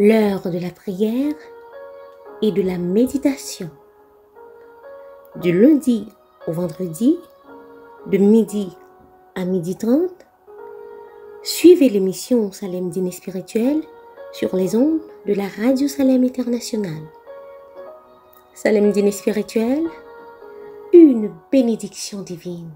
l'heure de la prière et de la méditation. Du lundi au vendredi, de midi à 12h30, suivez l'émission Salem Dîner Spirituel sur les ondes de la Radio Salem Internationale. Salem Dîner Spirituel, une bénédiction divine.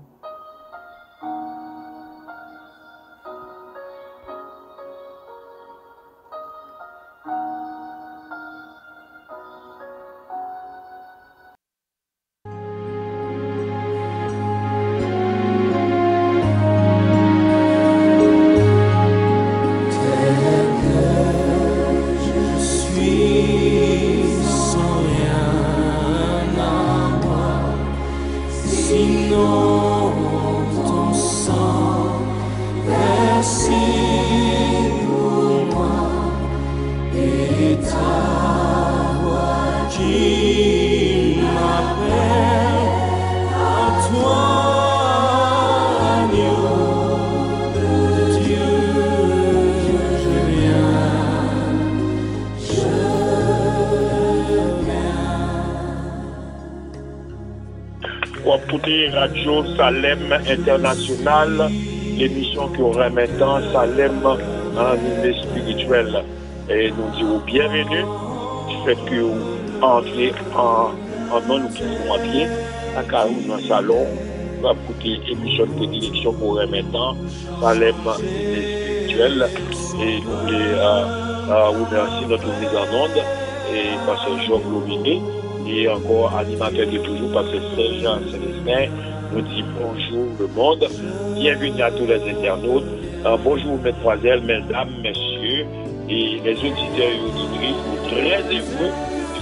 Radio Salem International, l'émission qui aura maintenant Salem en dîner spirituel. Et nous disons bienvenue. Je fais que vous entrez en nom, nous pouvons entrer à Carou dans le salon. Nous allons écouter l'émission de prédilection pour maintenant Salem dîner spirituel. Et nous voulons remercier notre mise en onde et Pasteur Jean Glominé. Et encore animateur de toujours, Pasteur Serge Célestin. Nous dit bonjour le monde, bienvenue à tous les internautes, bonjour mesdemoiselles, mesdames, messieurs et les auditeurs et auditrices, nous très heureux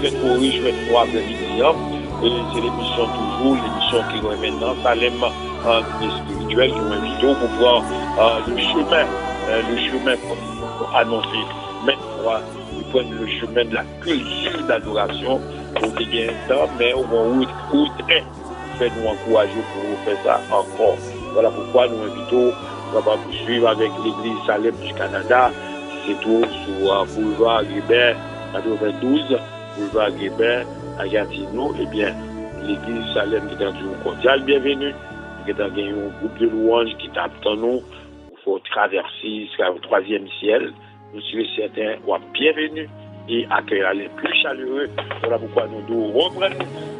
de cette réjouissement après-midi. Et c'est l'émission toujours, l'émission qui est maintenant Salem en dîner spirituel, qui nous invite pour voir le chemin pour annoncer maintenant, nous prenons le chemin de la culture d'adoration pour des gains de temps, mais au moins où très nous encourager pour faire ça encore. Voilà pourquoi nous invitons à poursuivre avec l'église Salem du Canada. C'est tout sur boulevard Guébert 92, boulevard Guébert à Gatineau. Eh bien, l'église Salem qui est dans une cordiale bienvenue. Qui est dans un groupe de louanges qui t'attend nous. Il faut traverser le troisième ciel. Nous sommes certains, bienvenue et accueillir les plus chaleureux. Voilà pourquoi nous devons reprendre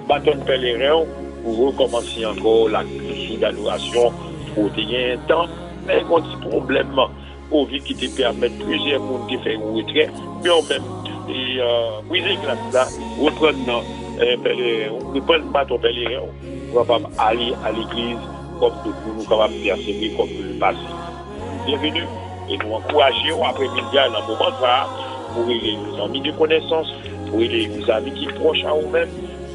bâton de pèlerin pour recommencer encore la culture d'adoration pour gagner un temps, mais il y a un petit problème au vie qui te permet plusieurs monde qui fait une retraite, mais en même briser glace là, reprendre le bâton pèlerin, on va pas aller à l'église comme pour nous capables de persévérer comme le passé. Bienvenue et nous encourageons après-midi dans le moment ça pour les amis de connaissance, pour les amis qui sont proches à vous-même.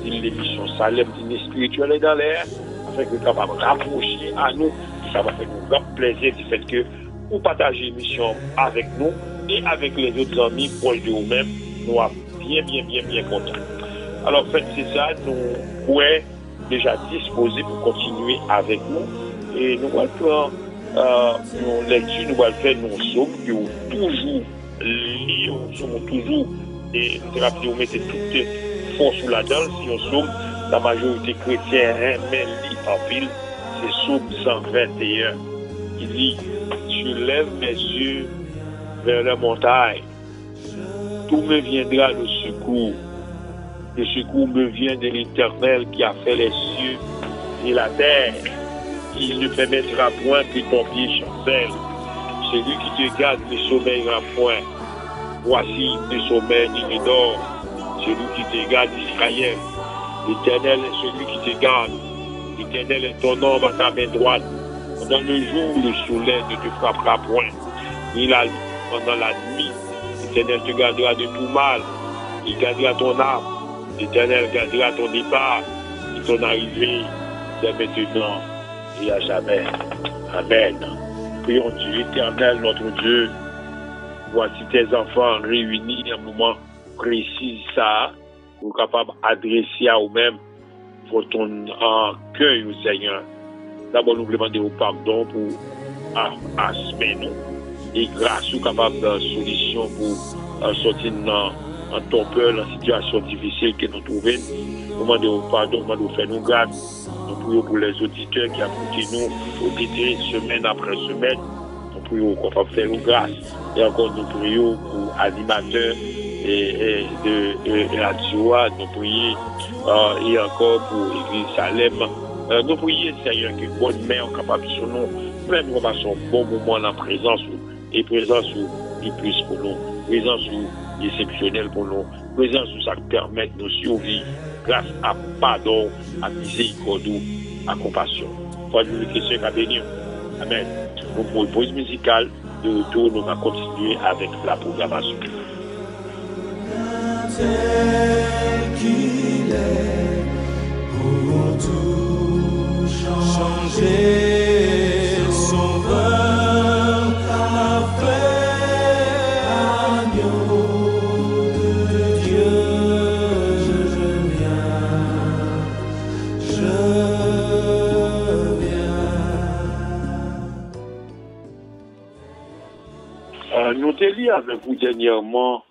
L'émission Salem Dîner Spirituel est dans l'air, afin que nous capables de rapprocher à nous, ça va faire nous grand plaisir du fait que vous partagez l'émission avec nous et avec les autres amis proches de vous-même, nous sommes bien contents. Alors, en fait, c'est ça, nous pouvons déjà disposer pour continuer avec nous et nous allons faire nos lectures, nous allons faire nos sommes qui ont toujours liés, sont toujours, et nous mettez toutes force sous la danse, si on somme, la majorité chrétienne, mais en pile, c'est Somme 121. Il dit, je lève mes yeux vers la montagne, tout me viendra le secours. Le secours me vient de l'Éternel qui a fait les cieux et la terre. Il ne permettra point que ton pied chancelle. Celui qui te garde ne sommeillera point. Voici ne sommeil ni ne dort. Celui qui te garde Israël. L'Éternel est celui qui te garde. L'Éternel est ton ombre à ta main droite. Pendant le jour, le soleil ne te frappera point. Ni la nuit, pendant la nuit, l'Éternel te gardera de tout mal. Il gardera ton âme. L'Éternel gardera ton départ et ton arrivée. C'est maintenant et à jamais. Amen. Prions Dieu éternel, notre Dieu. Voici tes enfants réunis à un moment précis, ça, pour capable d'adresser à eux-mêmes votre cœur au Seigneur. D'abord, nous voulons demander au pardon pour asmer nous et grâce ou capable de solution pour sortir en torpeur, dans la situation difficile que nous trouvons. Nous demandons pardon, nous demandons faire nous grâce. Nous prions pour les auditeurs qui apportent nous auditer semaine après semaine. Nous prions qu'on va faire nous grâce. Et encore nous prions pour animateurs de radio, nous prions et encore pour l'Église Salem. Nous prions, Seigneur, que bonne mère capable sur nous, même nous passons un bon moment en présence et présence qui plus pour nous, présence exceptionnelle pour nous, présence où ça permet de nous survivre grâce à pardon, à miséricorde, à compassion. Faut nous les questions à bénir. Amen. Nous pour une pause musicale, de retour, nous allons continuer avec la programmation. Tel qu'il est, pour tout changer, sauveur, parfait, agneau de Dieu, je viens. Nous délions avec vous dernièrement.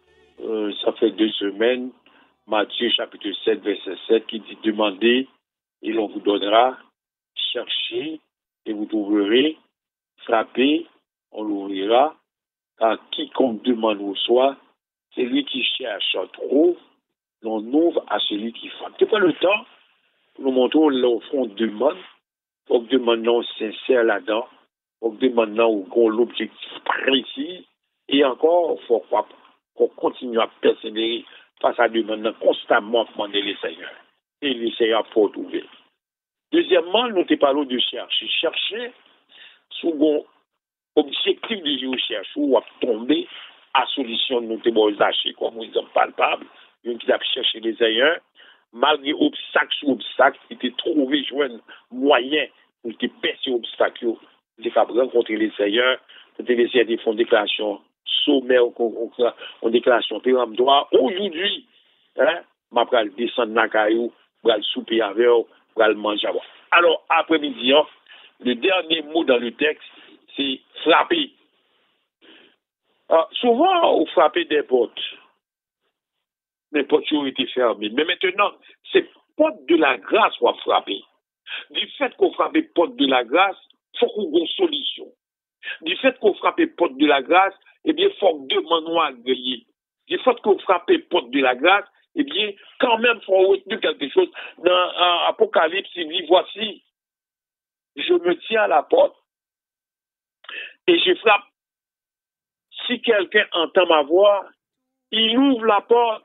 Ça fait 2 semaines, Matthieu chapitre 7, verset 7, qui dit « Demandez et l'on vous donnera, cherchez et vous trouverez, frappez, on l'ouvrira, car quiconque demande reçoit, celui qui cherche trouve, l'on ouvre à celui qui frappe. » C'est pas le temps, nous montrons l'offre demande, faut que demande sincère là-dedans, faut que demande l'objectif précis, et encore, faut qu'on continue à persévérer face à Dieu maintenant, constamment demander les Seigneurs. Et les Seigneurs faut trouver. Deuxièmement, nous te parlons de chercher. Chercher, sous bon objectif de recherche, où on va tomber à solution de nous lâcher, comme nous sommes palpables, nous qui avons cherché les Seigneurs, malgré obstacle sur obstacle, il était trouvé joindre moyen pour te percer obstacle, de rencontrer les Seigneurs, de laisser des fonds de déclaration sommet en déclaration péremptoire. Aujourd'hui, je vais descendre dans la caillou, je vais souper avec eux, je vais manger avec eux. Alors, après-midi, le dernier mot dans le texte, c'est frapper. Souvent, on frappe des portes. Les portes ont été fermées. Mais maintenant, c'est porte de la grâce qu'on va frapper. Du fait qu'on frappe porte de la grâce, il faut qu'on ait une solution. Du fait qu'on frappe porte de la grâce, eh bien, il faut que demandons à gagner. Du fait qu'on frappe porte de la grâce, eh bien, quand même, il faut retenir quelque chose. Dans Apocalypse, il dit, voici, je me tiens à la porte et je frappe. Si quelqu'un entend ma voix, il ouvre la porte,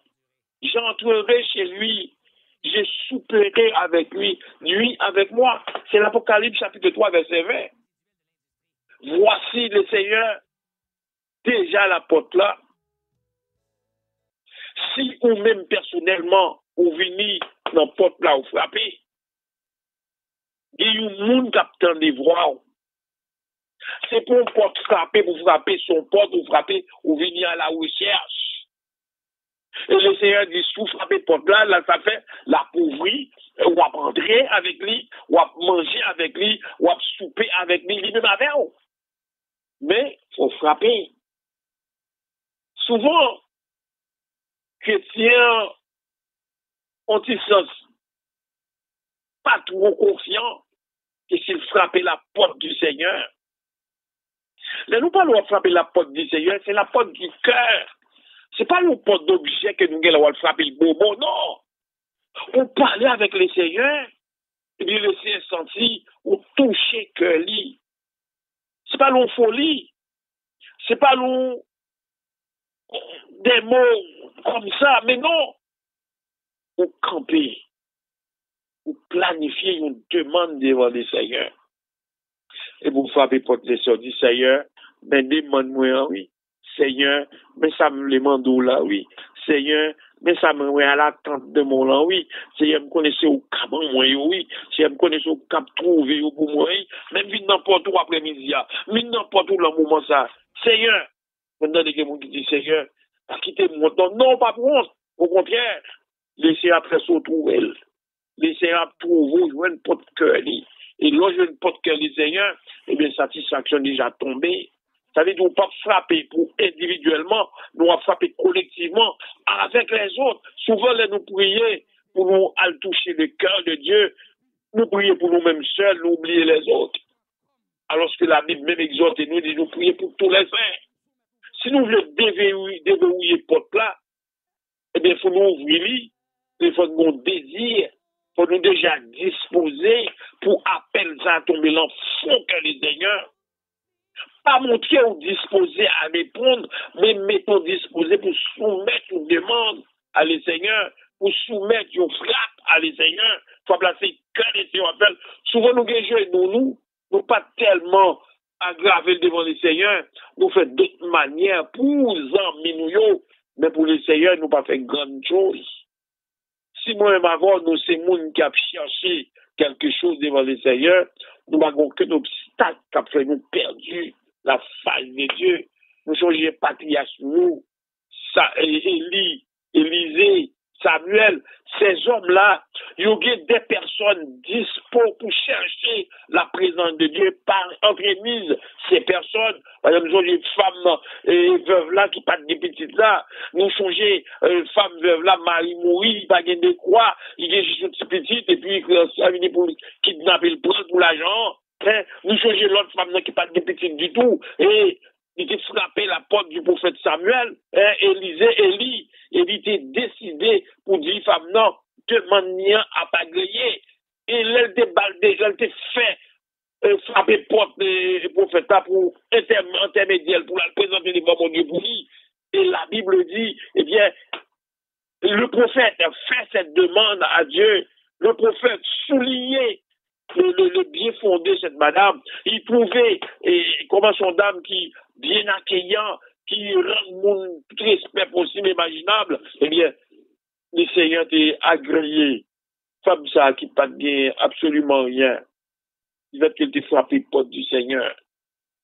j'entrerai chez lui, je souperai avec lui, lui avec moi. C'est l'Apocalypse chapitre 3, verset 20. Voici le Seigneur, déjà à la porte là. Si ou même personnellement, ou venez dans la porte là, ou frapper, il y a un monde qui attend des voix. C'est pour une porte frapper, vous frapper son porte, ou frapper, ou venir à la recherche. Et le Seigneur dit, si vous frappez porte là, là, ça fait l'appauvrir, ou à rentrer avec lui, ou à manger avec lui, ou à souper avec lui, lui-même avec vous. Mais, il faut frapper. Souvent, chrétiens ont ils sens pas trop confiants que s'ils frappaient la porte du Seigneur. Là, nous parlons de frapper la porte du Seigneur, c'est la porte du cœur. C'est pas une porte d'objet que nous allons frapper le bobo, non. On parlait avec le Seigneur, et bien le Seigneur senti, on touchait cœur lui. C'est pas l'on folie, c'est pas l'on des mots comme ça, mais non. On camper, on planifier une demande devant le Seigneur. Et vous frappez porte des sœurs du Seigneur, mais demande-moi, oui. Seigneur, mais ça me le mando là, oui. Seigneur, mais ça me met à l'attente de mon là, oui. Seigneur, me connaissez au cap moi, oui. Seigneur, me connaissez au cap trouver pour moi, oui. Même vite n'importe où après-midi, même n'importe où le moment ça. Seigneur, maintenant, les gens qui disent, Seigneur, à quitter mon temps. Non, pas pour nous. Au contraire, laissez après se trouver. Laissez après trouver, jouer une porte cœur. Et là, je ne porte cœur du Seigneur, eh bien, satisfaction déjà tombée. Ça veut dire qu'on ne peut pas frapper pour individuellement, nous on frapper collectivement avec les autres. Souvent, là, nous prions pour nous aller toucher le cœur de Dieu. Nous prions pour nous-mêmes seuls, nous oublier les autres. Alors que la Bible même exhorte et nous dit nous prions pour tous les saints. Si nous voulons déverrouiller porte là, eh bien, il faut nous ouvrir, il faut nous désir, il faut nous déjà disposer pour appeler ça à tomber dans le fond que les Seigneur. Pas montrer ou disposer à répondre, mais mettons disposer pour soumettre une demande à les Seigneur, pour soumettre une frappe à les Seigneur. Il faut placer que les Seigneurs appellent. Souvent, nous pas tellement aggraver devant les Seigneurs, nous faisons d'autres manières pour nous, mais pour les Seigneurs, nous pas fait grande chose. Si moi-même avant, nous, c'est monde qui a cherché quelque chose devant les Seigneurs, nous n'avons qu'un obstacle qui a fait nous perdu la face de Dieu. Nous changeons patriarche, nous, Élisée, Samuel, ces hommes-là, il y a des personnes disposées pour chercher la présence de Dieu par entremise ces personnes. Par exemple, nous avons une femme veuve là qui parle des petites là. Nous changeons femme veuve là, Marie mourit, pas de croix, il est juste une petite et puis ça vient pour kidnapper le prendre pour l'argent. Nous changeons l'autre femme là qui parle des petites du tout et il était frappé la porte du prophète Samuel, Élie était décidé pour dire, femme, non, demande rien à pas griller. Et elle était fait frapper porte du prophète pour intermédiaire, pour la présenter devant mon Dieu pour lui. Et la Bible dit, eh bien, le prophète fait cette demande à Dieu. Le prophète soulignait le bien fondé cette madame. Il trouvait comment son dame qui bien accueillant, qui rend mon respect possible imaginable, eh bien, le Seigneur t'est agréé. Femme ça qui pas bien absolument rien. Du fait qu'elle t'ait frappé porte du Seigneur.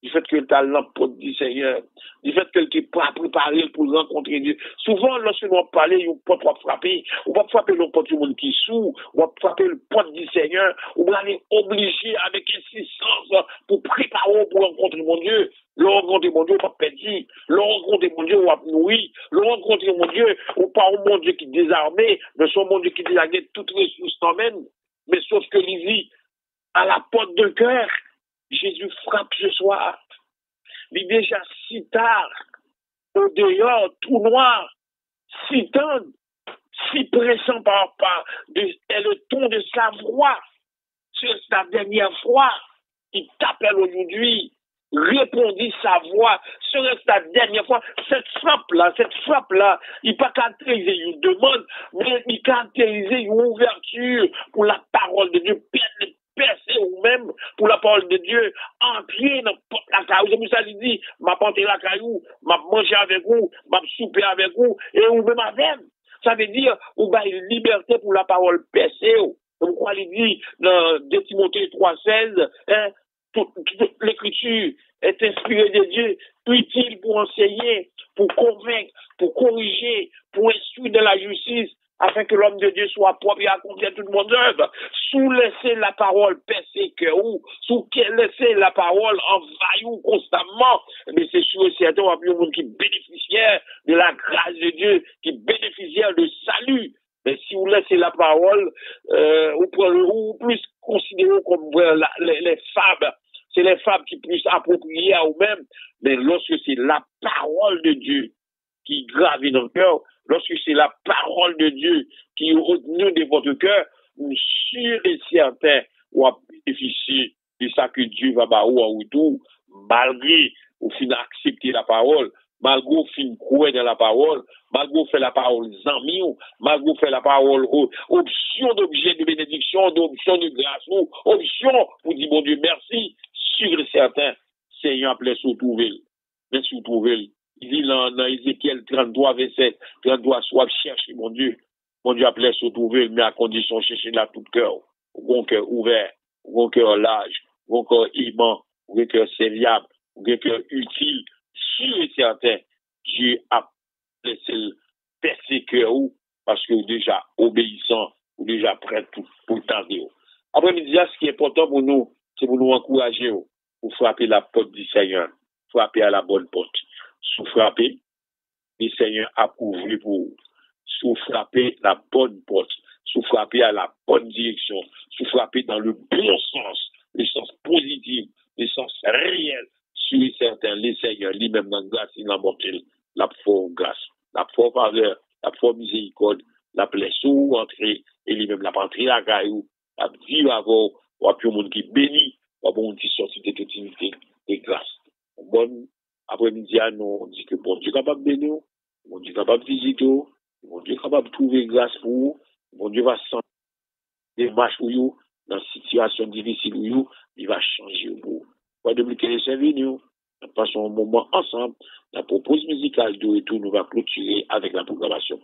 Du fait qu'elle t'a l'emporte du Seigneur. Du fait qu'elle t'est pas préparé pour rencontrer Dieu. Souvent, lorsque nous parlons, on peut pas frapper. On va frapper le porte du monde qui sous. On va frapper le porte du Seigneur. On va aller obligé avec insistance pour préparer pour rencontrer mon Dieu. Le rencontrer mon Dieu, on va perdre. Le rencontrer mon Dieu, on va nourrir. Le rencontrer mon Dieu, on parle au mon Dieu qui désarmé, mais son mon Dieu qui délague toutes les ressources t'emmène. Mais sauf que il vit à la porte de cœur. Jésus frappe ce soir. Il est déjà si tard, au dehors, tout noir, si tendre, si pressant et le ton de sa voix, sur sa dernière fois, il t'appelle aujourd'hui, répondit sa voix, serait sa dernière fois, cette frappe-là, il pas caractériser une demande, mais il caractériser une ouverture pour la parole de Dieu, percer ou même pour la parole de Dieu, entrer dans la caillou. C'est pour ça qu'il dit, m'a porté la caillou, m'a mangé avec vous, m'a soupé avec vous, et ou même avec. Ça veut dire, ou bah, une liberté pour la parole percée. Donc, quoi, il dit, dans 2 Timothée 3,16, toute l'écriture est inspirée de Dieu, utile pour enseigner, pour convaincre, pour corriger, pour instruire de la justice, afin que l'homme de Dieu soit propre et accomplir toute mon œuvre. Sous laisser la parole percer que ou, sous laisser la parole envahir constamment, mais c'est sûr et certain, on va plus un monde qui bénéficiaire de la grâce de Dieu, qui bénéficiaire de salut. Mais si vous laissez la parole, ou plus considérez comme les fables, c'est les fables qui plus appropriées à vous-même, mais lorsque c'est la parole de Dieu qui gravit dans le cœur, lorsque c'est la parole de Dieu qui est retenue de votre cœur, sûr et certain, vous allez bénéficier de ça que Dieu va baou en retour, malgré au fin accepter la parole, malgré au fin croire dans la parole, malgré au fait la parole zami, malgré au fait la parole option d'objet de bénédiction, d'option de grâce, option pour dire bon Dieu merci, sûr et certain, Seigneur appelé sous trouver. Mais sous trouver. Il dit dans Ézéchiel 33, verset 33, soit chercher mon Dieu appelé se trouver, mais à condition de chercher là tout cœur, au cœur ouvert, au cœur large, au cœur aimant, au cœur serviable, au cœur utile, sûr et certain, Dieu a laissé percer cœur parce que vous déjà obéissant, vous déjà prêt pour tenter. Après-midi, ce qui est important pour nous, c'est pour nous encourager, pour frapper la porte du Seigneur. frapper à la bonne porte. Sous frapper, le Seigneur a ouvert pour vous. Sous frapper la bonne porte. Sous frapper à la bonne direction. Sous frapper dans le bon sens, le sens positif, le sens réel. Sur certains, le Seigneur, lui-même dans la grâce, il a mortel, la foi grâce, la foi faveur, la foi miséricorde, la plaie sous entrer, et lui-même la entrée à Gaïou, la vie avant, ou à plus monde qui bénit, ou à bon qui sortit de toute unité et grâce. Bon après-midi, nous, on dit que bon Dieu est capable de bénir, bon Dieu est capable de visiter, bon Dieu est capable de trouver grâce pour vous, bon Dieu va sentir des marches pour vous, dans une situation difficile pour vous, il va changer pour vous. Pas de bloquer les services, nous passons un moment ensemble. La propose musicale de retour nous va clôturer avec la programmation.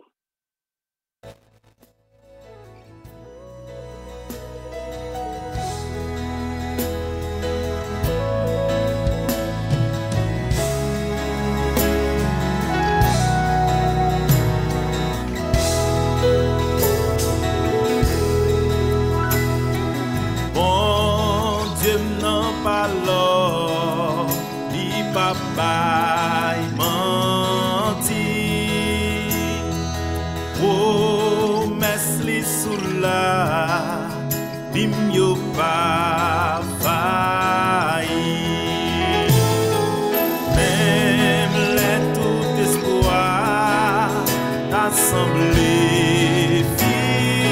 Bye, menti. Oh, mesli soula, bim yo pa failli. Même les tout espoir assemblé fini.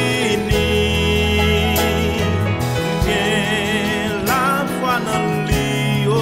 Bien la foi dans l'io.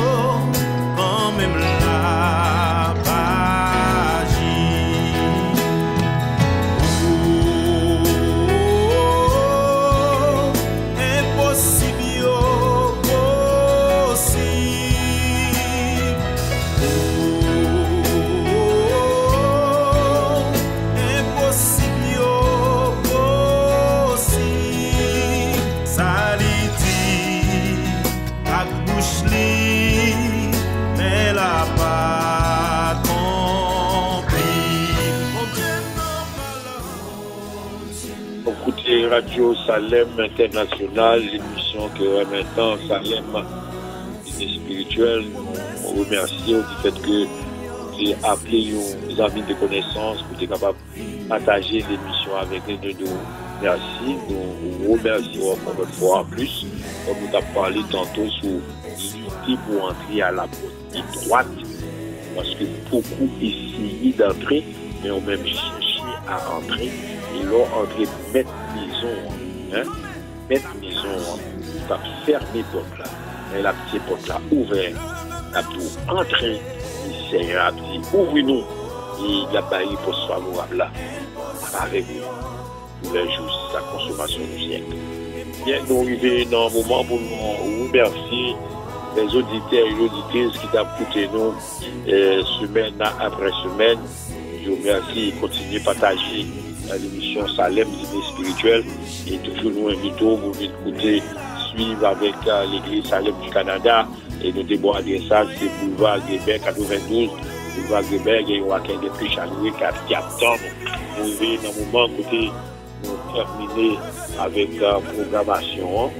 Radio Salem International, l'émission que maintenant Salem est spirituelle. On remercie du fait que vous avez appelé nos amis de connaissances pour être capable de partager l'émission avec les deux. Merci, nous vous remercions encore une fois en plus. Comme nous avons parlé tantôt sur l'unité pour entrer à la porte droite, parce que beaucoup essayaient d'entrer, mais ont même cherché à entrer. Et l'ont entré mettre maison, mettre maison, pas fermer porte là, mais la petite porte là ouverte, la tout entrer, le Seigneur a dit ouvrez-nous et il a baillé pour ce favorable là, avec nous, tous les jours, sa consommation du siècle. Bien, nous arrivons dans un moment pour nous remercier les auditeurs et auditrices qui ont écouté nous semaine après semaine. Je vous remercie et continuez à partager l'émission Salem d'idées spirituelles et toujours nous invitons vous écouter, suivre avec l'église Salem du Canada et nos déboires adressages, c'est boulevard Grébert 92, boulevard Grébert, il y a Joaquin depuis Chaloué, 4 tonnes. Nous venons dans le moment côté nous terminer avec la programmation,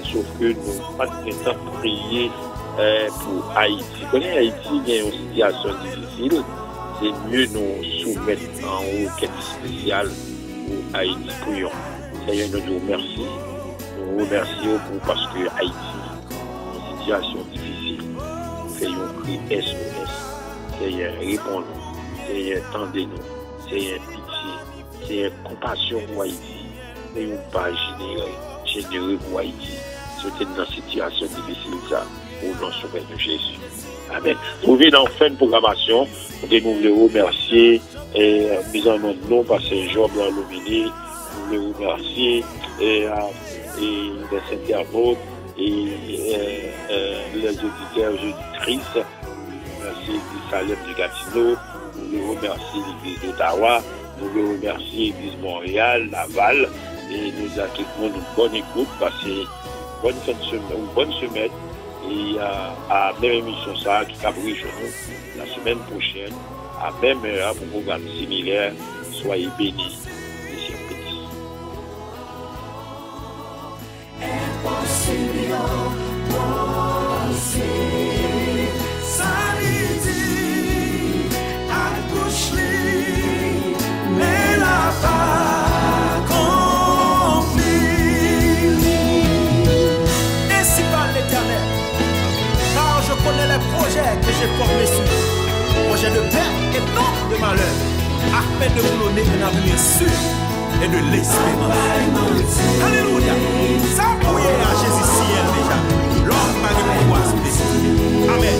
sauf que nous pas de temps pour prier pour Haïti. Vous connaissez Haïti, il y a une situation difficile. C'est mieux nous soumettre en requête spéciale pour Haïti. Prions. Seigneur, nous vous remercions. Nous vous remercions parce que Haïti, une situation difficile, nous faisons cri SOS. Seigneur, répondez-nous. Seigneur, tendez-nous. Seigneur, pitié. Seigneur, compassion pour Haïti. Seigneur, pas généreux pour Haïti. C'était dans une situation difficile, ça, au nom de Jésus. Amen. Vous venez en fin de programmation. Nous voulons remercier et mise en nom de nous par Saint-Jean Blanc-Lomini. Nous voulons remercier et les internautes et les auditeurs et auditrices. Merci l'église Salem du Gatineau. Nous voulons remercier l'église d'Ottawa. Nous voulons remercier l'église Montréal, Laval. Et nous accueillons une bonne écoute, passer une bonne semaine. Et à la même émission ça qui a pris chez nous la semaine prochaine à même heure pour un programme similaire. Soyez bénis et soyez bénis. Impossible, paix de boulonner un avenir sûr et de l'espérance. Alléluia. Ça brouillé à Jésus ciel déjà. L'homme va pouvoir se décider. Amen.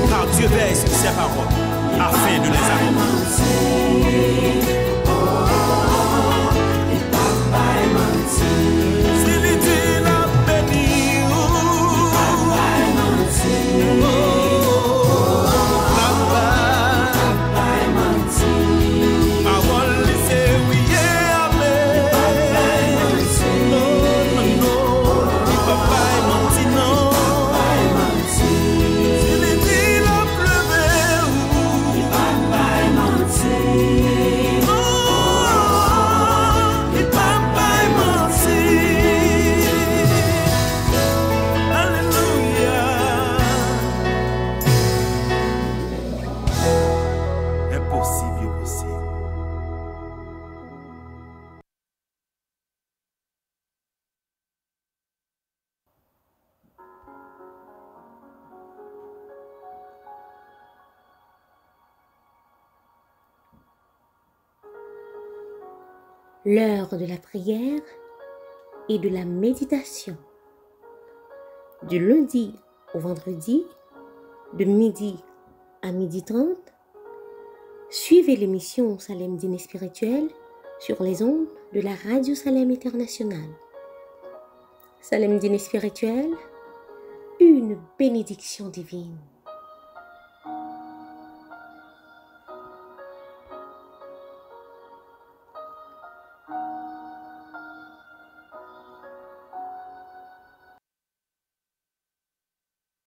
Car Dieu veille sur ses paroles afin de les accomplir. L'heure de la prière et de la méditation. Du lundi au vendredi, de midi à 12h30, suivez l'émission Salem Dîner Spirituel sur les ondes de la Radio Salem Internationale. Salem Dîner Spirituel, une bénédiction divine.